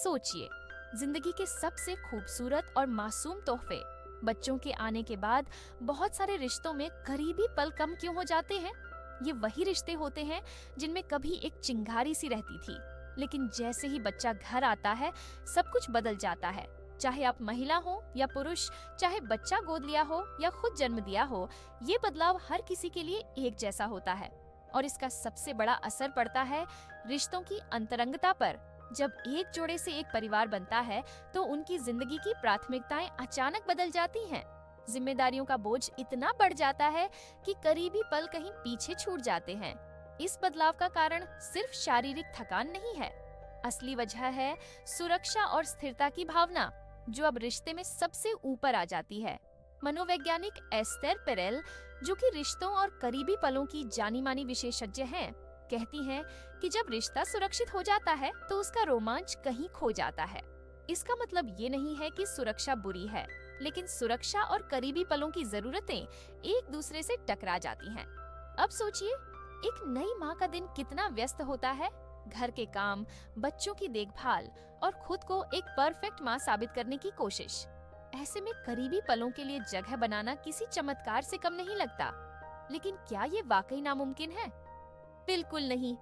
सोचिए, जिंदगी के सबसे खूबसूरत और मासूम तोहफे बच्चों के आने के बाद बहुत सारे रिश्तों में करीबी पल कम क्यों हो जाते हैं? ये वही रिश्ते होते हैं जिनमें कभी एक चिंगारी सी रहती थी, लेकिन जैसे ही बच्चा घर आता है सब कुछ बदल जाता है। चाहे आप महिला हो या पुरुष, चाहे बच्चा गोद लिया हो या खुद जन्म दिया हो, ये बदलाव हर किसी के लिए एक जैसा होता है और इसका सबसे बड़ा असर पड़ता है रिश्तों की अंतरंगता पर। जब एक जोड़े से एक परिवार बनता है तो उनकी जिंदगी की प्राथमिकताएं अचानक बदल जाती हैं। जिम्मेदारियों का बोझ इतना बढ़ जाता है कि करीबी पल कहीं पीछे छूट जाते हैं। इस बदलाव का कारण सिर्फ शारीरिक थकान नहीं है, असली वजह है सुरक्षा और स्थिरता की भावना, जो अब रिश्ते में सबसे ऊपर आ जाती है। मनोवैज्ञानिक एस्थर पेरेल, जो कि रिश्तों और करीबी पलों की जानी मानी विशेषज्ञ हैं, कहती हैं कि जब रिश्ता सुरक्षित हो जाता है तो उसका रोमांच कहीं खो जाता है। इसका मतलब ये नहीं है कि सुरक्षा बुरी है, लेकिन सुरक्षा और करीबी पलों की जरूरतें एक दूसरे से टकरा जाती हैं। अब सोचिए, एक नई माँ का दिन कितना व्यस्त होता है। घर के काम, बच्चों की देखभाल और खुद को एक परफेक्ट माँ साबित करने की कोशिश। ऐसे में करीबी पलों के लिए जगह बनाना किसी चमत्कार से कम नहीं लगता। लेकिन क्या ये वाकई नामुमकिन है? बिल्कुल नहीं।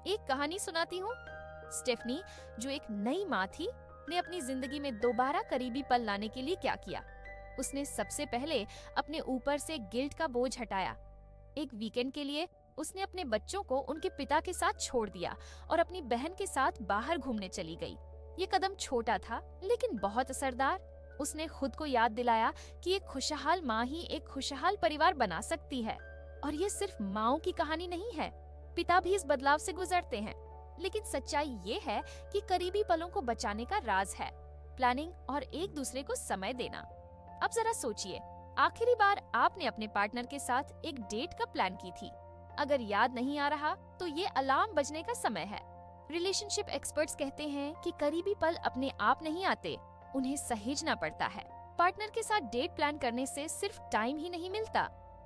एक कहानी सुनाती हूँ। स्टेफनी, जो एक नई माँ थी, ने अपनी जिंदगी में दोबारा करीबी पल लाने के लिए क्या किया। उसने सबसे पहले अपने ऊपर से गिल्ट का बोझ हटाया। एक वीकेंड के लिए उसने अपने बच्चों को उनके पिता के साथ छोड़ दिया और अपनी बहन के साथ बाहर घूमने चली गई। ये कदम छोटा था लेकिन बहुत असरदार। उसने खुद को याद दिलाया कि एक खुशहाल माँ ही एक खुशहाल परिवार बना सकती है। और ये सिर्फ माँओं की कहानी नहीं है, पिता भी इस बदलाव से गुजरते हैं। लेकिन सच्चाई ये है कि करीबी पलों को बचाने का राज है प्लानिंग और एक दूसरे को समय देना। अब जरा सोचिए, आखिरी बार आपने अपने पार्टनर के साथ एक डेट कब प्लान की थी? अगर याद नहीं आ रहा तो ये अलार्म बजने का समय है। रिलेशनशिप एक्सपर्ट्स कहते हैं कि करीबी पल अपने आप नहीं आते, उन्हें सहेजना पड़ता है। पार्टनर के साथ डेट प्लान करने से सिर्फ टाइम ही नहीं मिलता,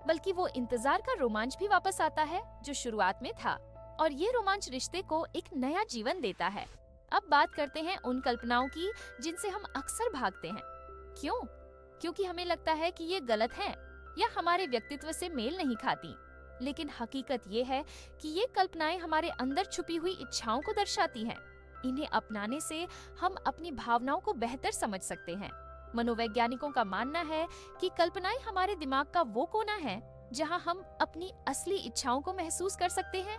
बल्कि वो इंतजार का रोमांच भी वापस आता है जो शुरुआत में था। और ये रोमांच रिश्ते को एक नया जीवन देता है। अब बात करते हैं उन कल्पनाओं की जिनसे हम अक्सर भागते हैं। क्यों? क्योंकि हमें लगता है कि ये गलत है या हमारे व्यक्तित्व से मेल नहीं खाती। लेकिन हकीकत ये है कि ये कल्पनाएं हमारे अंदर छुपी हुई इच्छाओं को दर्शाती हैं। इन्हें अपनाने से हम अपनी भावनाओं को बेहतर समझ सकते हैं। मनोवैज्ञानिकों का मानना है कि कल्पनाएं हमारे दिमाग का वो कोना है जहां हम अपनी असली इच्छाओं को महसूस कर सकते हैं।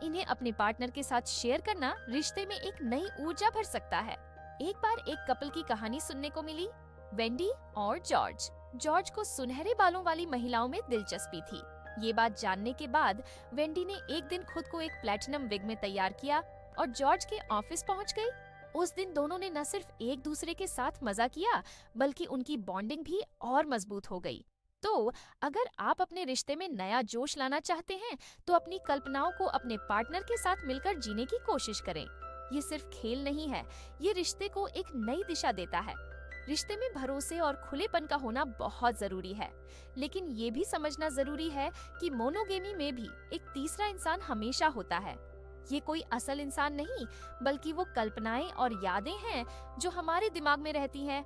इन्हें अपने पार्टनर के साथ शेयर करना रिश्ते में एक नई ऊर्जा भर सकता है। एक बार एक कपल की कहानी सुनने को मिली, वेंडी और जॉर्ज। जॉर्ज को सुनहरे बालों वाली महिलाओं में दिलचस्पी थी। ये बात जानने के बाद वेंडी ने एक दिन खुद को एक प्लैटिनम विग में तैयार किया और जॉर्ज के ऑफिस पहुंच गई। उस दिन दोनों ने न सिर्फ एक दूसरे के साथ मजा किया, बल्कि उनकी बॉन्डिंग भी और मजबूत हो गई। तो अगर आप अपने रिश्ते में नया जोश लाना चाहते हैं तो अपनी कल्पनाओं को अपने पार्टनर के साथ मिलकर जीने की कोशिश करें। ये सिर्फ खेल नहीं है, ये रिश्ते को एक नई दिशा देता है। रिश्ते में भरोसे और खुलेपन का होना बहुत जरूरी है, लेकिन ये भी समझना जरूरी है कि मोनोगेमी में भी एक तीसरा इंसान हमेशा होता है। ये कोई असल इंसान नहीं, बल्कि वो कल्पनाएं और यादें हैं जो हमारे दिमाग में रहती हैं।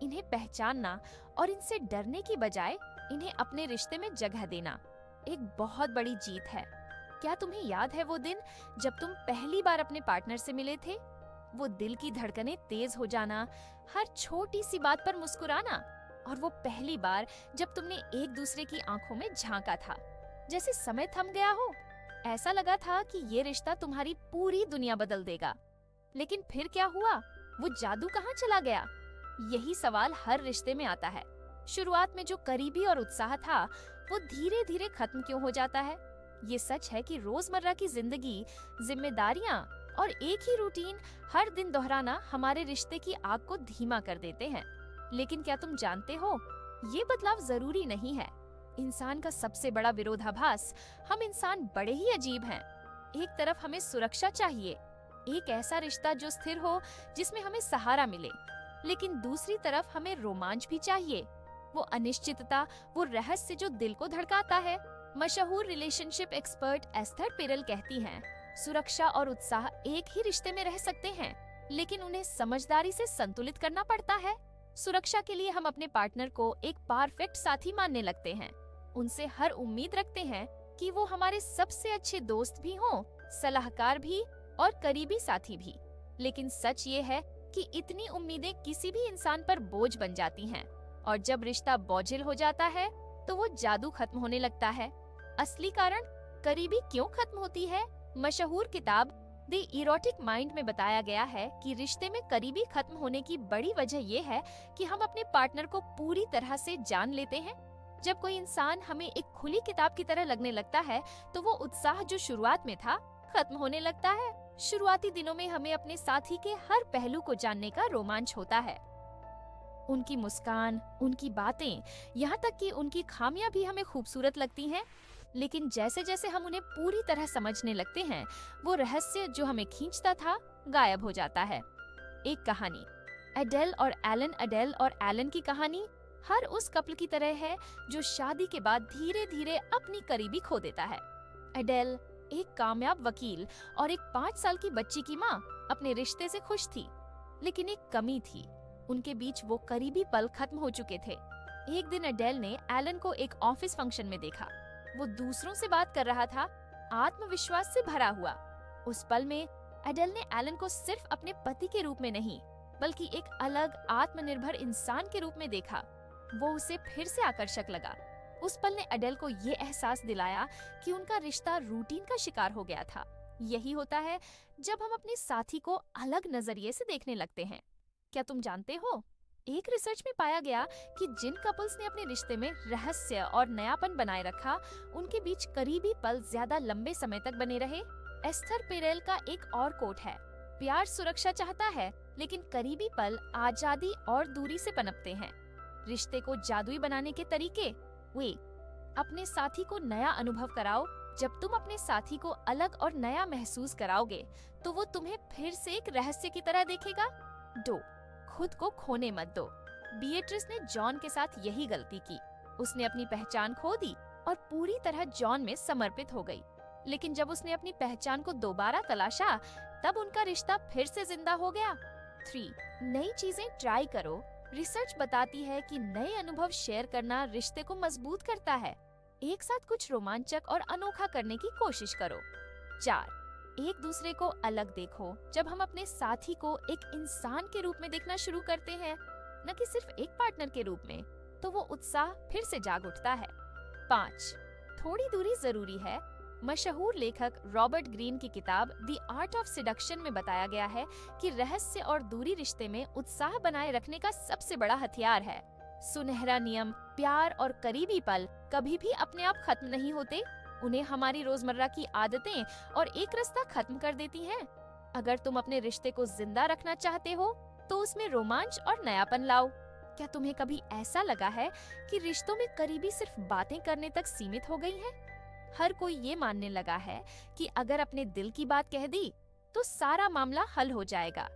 इन्हें पहचानना और इनसे डरने की बजाय इन्हें अपने रिश्ते में जगह देना एक बहुत बड़ी जीत है। क्या तुम्हें याद है वो दिन जब तुम पहली बार अपने पार्टनर से मिले थे? वो दिल की धड़कनें तेज हो जाना, हर छोटी सी बात पर मुस्कुराना, और वो पहली बार जब तुमने एक दूसरे की आंखों में झांका था, जैसे समय थम गया हो। ऐसा लगा था कि ये रिश्ता तुम्हारी पूरी दुनिया बदल देगा। लेकिन फिर क्या हुआ? वो जादू कहाँ चला गया? यही सवाल हर रिश्ते में आता है। शुरुआत में जो करीबी और उत्साह था, वो धीरे धीरे खत्म क्यों हो जाता है? ये सच है कि रोजमर्रा की जिंदगी, जिम्मेदारियां और एक ही रूटीन हर दिन दोहराना हमारे रिश्ते की आग को धीमा कर देते हैं। लेकिन क्या तुम जानते हो, ये बदलाव जरूरी नहीं है। इंसान का सबसे बड़ा विरोधाभास, हम इंसान बड़े ही अजीब हैं। एक तरफ हमें सुरक्षा चाहिए, एक ऐसा रिश्ता जो स्थिर हो, जिसमें हमें सहारा मिले, लेकिन दूसरी तरफ हमें रोमांच भी चाहिए, वो अनिश्चितता, वो रहस्य जो दिल को धड़काता है। मशहूर रिलेशनशिप एक्सपर्ट एस्थर पेरेल कहती हैं, सुरक्षा और उत्साह एक ही रिश्ते में रह सकते हैं, लेकिन उन्हें समझदारी से संतुलित करना पड़ता है। सुरक्षा के लिए हम अपने पार्टनर को एक परफेक्ट साथी मानने लगते हैं। उनसे हर उम्मीद रखते हैं कि वो हमारे सबसे अच्छे दोस्त भी हों, सलाहकार भी और करीबी साथी भी। लेकिन सच ये है कि इतनी उम्मीदें किसी भी इंसान पर बोझ बन जाती हैं, और जब रिश्ता बोझिल हो जाता है तो वो जादू खत्म होने लगता है। असली कारण करीबी क्यों खत्म होती है? मशहूर किताब द इरोटिक माइंड में बताया गया है कि रिश्ते में करीबी खत्म होने की बड़ी वजह ये है कि हम अपने पार्टनर को पूरी तरह से जान लेते हैं। जब कोई इंसान हमें एक खुली किताब की तरह लगने लगता है तो वो उत्साह जो शुरुआत में था खत्म होने लगता है। शुरुआती दिनों में हमें अपने साथी के हर पहलू को जानने का रोमांच होता है। उनकी मुस्कान, उनकी बातें, यहाँ तक कि उनकी खामियां भी हमें खूबसूरत लगती हैं। लेकिन जैसे जैसे हम उन्हें पूरी तरह समझने लगते हैं, वो रहस्य जो हमें खींचता था गायब हो जाता है। एक कहानी, एडेल और एलन की कहानी हर उस कपल की तरह है जो शादी के बाद धीरे धीरे अपनी करीबी खो देता है। एडेल एक कामयाब वकील और एक 5 साल की बच्ची की माँ अपने रिश्ते से खुश थी, लेकिन एक कमी थी, उनके बीच वो करीबी पल खत्म हो चुके थे। एक दिन एडेल ने एलन को एक ऑफिस फंक्शन में देखा। वो दूसरों से बात कर रहा था, आत्मविश्वास से भरा हुआ। उस पल में एडेल ने एलन को सिर्फ अपने पति के रूप में नहीं, बल्कि एक अलग आत्मनिर्भर इंसान के रूप में देखा। वो उसे फिर से आकर्षक लगा। उस पल ने एडेल को ये एहसास दिलाया कि उनका रिश्ता रूटीन का शिकार हो गया था। यही होता है जब हम अपने साथी को अलग नजरिए से देखने लगते हैं। क्या तुम जानते हो, एक रिसर्च में पाया गया कि जिन कपल्स ने अपने रिश्ते में रहस्य और नयापन बनाए रखा, उनके बीच करीबी पल ज्यादा लंबे समय तक बने रहे। एस्थर पेरेल का एक और कोट है, प्यार सुरक्षा चाहता है, लेकिन करीबी पल आजादी और दूरी से पनपते हैं। रिश्ते को जादुई बनाने के तरीके, वे अपने साथी को नया अनुभव कराओ। जब तुम अपने साथी को अलग और नया महसूस कराओगे, तो वो तुम्हें फिर से एक रहस्य की तरह देखेगा। 2, खुद को खोने मत दो। बीएट्रिस ने जॉन के साथ यही गलती की। उसने अपनी पहचान खो दी और पूरी तरह जॉन में समर्पित हो गई। लेकिन जब उसने अपनी पहचान को दोबारा तलाशा, तब उनका रिश्ता फिर से जिंदा हो गया। 3, नई चीजें ट्राई करो। रिसर्च बताती है कि नए अनुभव शेयर करना रिश्ते को मजबूत करता है। एक साथ कुछ रोमांचक और अनोखा करने की कोशिश करो। 4, एक दूसरे को अलग देखो। जब हम अपने साथी को एक इंसान के रूप में देखना शुरू करते हैं, न कि सिर्फ एक पार्टनर के रूप में, तो वो उत्साह फिर से जाग उठता है। 5, थोड़ी दूरी जरूरी है। मशहूर लेखक रॉबर्ट ग्रीन की किताब द आर्ट ऑफ सिडक्शन में बताया गया है कि रहस्य और दूरी रिश्ते में उत्साह बनाए रखने का सबसे बड़ा हथियार है। सुनहरा नियम, प्यार और करीबी पल कभी भी अपने आप खत्म नहीं होते। उन्हें हमारी रोजमर्रा की आदतें और एक रास्ता खत्म कर देती हैं। अगर तुम अपने रिश्ते को जिंदा रखना चाहते हो, तो उसमें रोमांच और नयापन लाओ। क्या तुम्हें कभी ऐसा लगा है कि रिश्तों में करीबी सिर्फ बातें करने तक सीमित हो गई है? हर कोई ये मानने लगा है कि अगर अपने दिल की बात कह दी, तो सारा मामला हल हो जाएगा।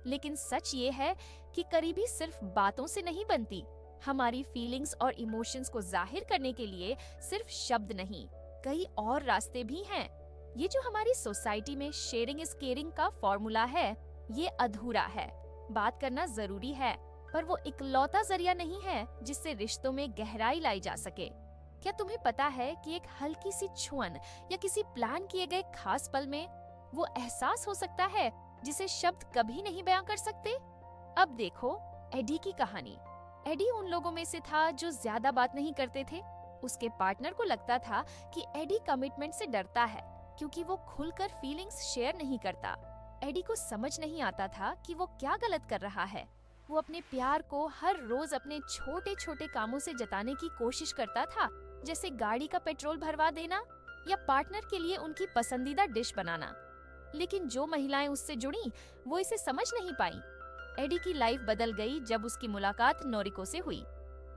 लेकिन सच ये है कि करीबी सिर्फ बातों से नहीं बनती। हमारी फीलिंग्स और इमोशंस को जाहिर करने के लिए सिर्फ शब्द नहीं, कई और रास्ते भी हैं। ये जो हमारी सोसाइटी में शेयरिंग इज केयरिंग का फॉर्मूला है, ये अधूरा है। बात करना जरूरी है, पर वो इकलौता जरिया नहीं है जिससे रिश्तों में गहराई लाई जा सके। क्या तुम्हें पता है कि एक हल्की सी छुअन या किसी प्लान किए गए खास पल में वो एहसास हो सकता है जिसे शब्द कभी नहीं बयां कर सकते? अब देखो एडी की कहानी। एडी उन लोगों में से था जो ज्यादा बात नहीं करते थे। उसके पार्टनर को लगता था कि एडी कमिटमेंट से डरता है क्योंकि वो खुलकर फीलिंग्स शेयर नहीं करता। एडी को समझ नहीं आता था कि वो क्या गलत कर रहा है। वो अपने प्यार को हर रोज अपने छोटे छोटे कामों से जताने की कोशिश करता था, जैसे गाड़ी का पेट्रोल भरवा देना या पार्टनर के लिए उनकी पसंदीदा डिश बनाना। लेकिन जो महिलाएं उससे जुड़ी, वो इसे समझ नहीं पाई। एडी की लाइफ बदल गई जब उसकी मुलाकात नोरिको से हुई।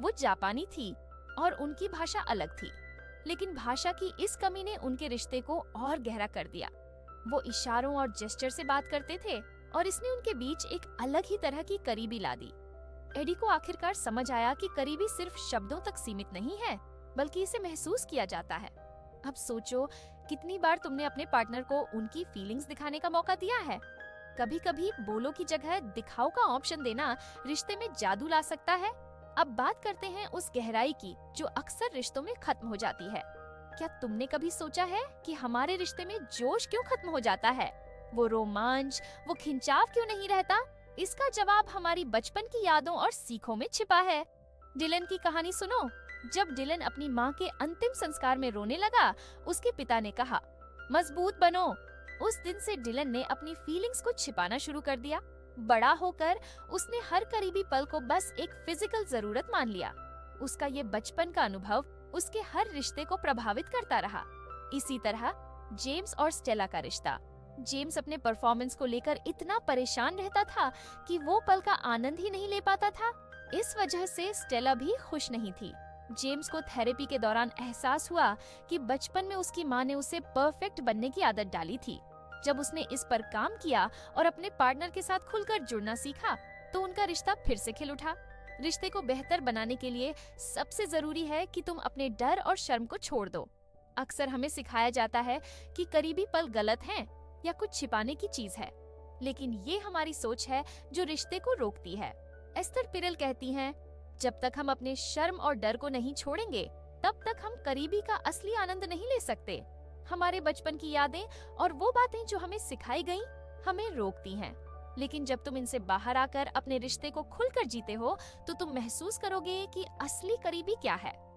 वो जापानी थी और उनकी भाषा अलग थी, लेकिन भाषा की इस कमी ने उनके रिश्ते को और गहरा कर दिया। वो इशारों और जेस्चर से बात करते थे और इसने उनके बीच एक अलग ही तरह की करीबी ला दी। एडी को आखिरकार समझ आया कि करीबी सिर्फ शब्दों तक सीमित नहीं है, बल्कि इसे महसूस किया जाता है। अब सोचो, कितनी बार तुमने अपने पार्टनर को उनकी फीलिंग्स दिखाने का मौका दिया है? कभी कभी बोलो की जगह दिखाओ का ऑप्शन देना रिश्ते में जादू ला सकता है। अब बात करते हैं उस गहराई की जो अक्सर रिश्तों में खत्म हो जाती है। क्या तुमने कभी सोचा है कि हमारे रिश्ते में जोश क्यों खत्म हो जाता है? वो रोमांच, वो खिंचाव क्यों नहीं रहता? इसका जवाब हमारी बचपन की यादों और सीखों में छिपा है। डिलन की कहानी सुनो। जब डिलन अपनी माँ के अंतिम संस्कार में रोने लगा, उसके पिता ने कहा, मजबूत बनो। उस दिन से डिलन ने अपनी फीलिंग्स को छिपाना शुरू कर दिया। बड़ा होकर उसने हर करीबी पल को बस एक फिजिकल जरूरत मान लिया। उसका ये बचपन का अनुभव उसके हर रिश्ते को प्रभावित करता रहा। इसी तरह जेम्स और स्टेला का रिश्ता। जेम्स अपने परफॉर्मेंस को लेकर इतना परेशान रहता था कि वो पल का आनंद ही नहीं ले पाता था। इस वजह से स्टेला भी खुश नहीं थी। जेम्स को थेरेपी के दौरान एहसास हुआ कि बचपन में उसकी माँ ने उसे परफेक्ट बनने की आदत डाली थी। जब उसने इस पर काम किया और अपने पार्टनर के साथ खुलकर जुड़ना सीखा, तो उनका रिश्ता फिर से खिल उठा। रिश्ते को बेहतर बनाने के लिए सबसे जरूरी है कि तुम अपने डर और शर्म को छोड़ दो। अक्सर हमें सिखाया जाता है कि करीबी पल गलत हैं या कुछ छिपाने की चीज है, लेकिन ये हमारी सोच है जो रिश्ते को रोकती है। एस्थर पिरेल कहती हैं, जब तक हम अपने शर्म और डर को नहीं छोड़ेंगे, तब तक हम करीबी का असली आनंद नहीं ले सकते। हमारे बचपन की यादें और वो बातें जो हमें सिखाई गईं, हमें रोकती हैं। लेकिन जब तुम इनसे बाहर आकर अपने रिश्ते को खुलकर जीते हो, तो तुम महसूस करोगे कि असली करीबी क्या है।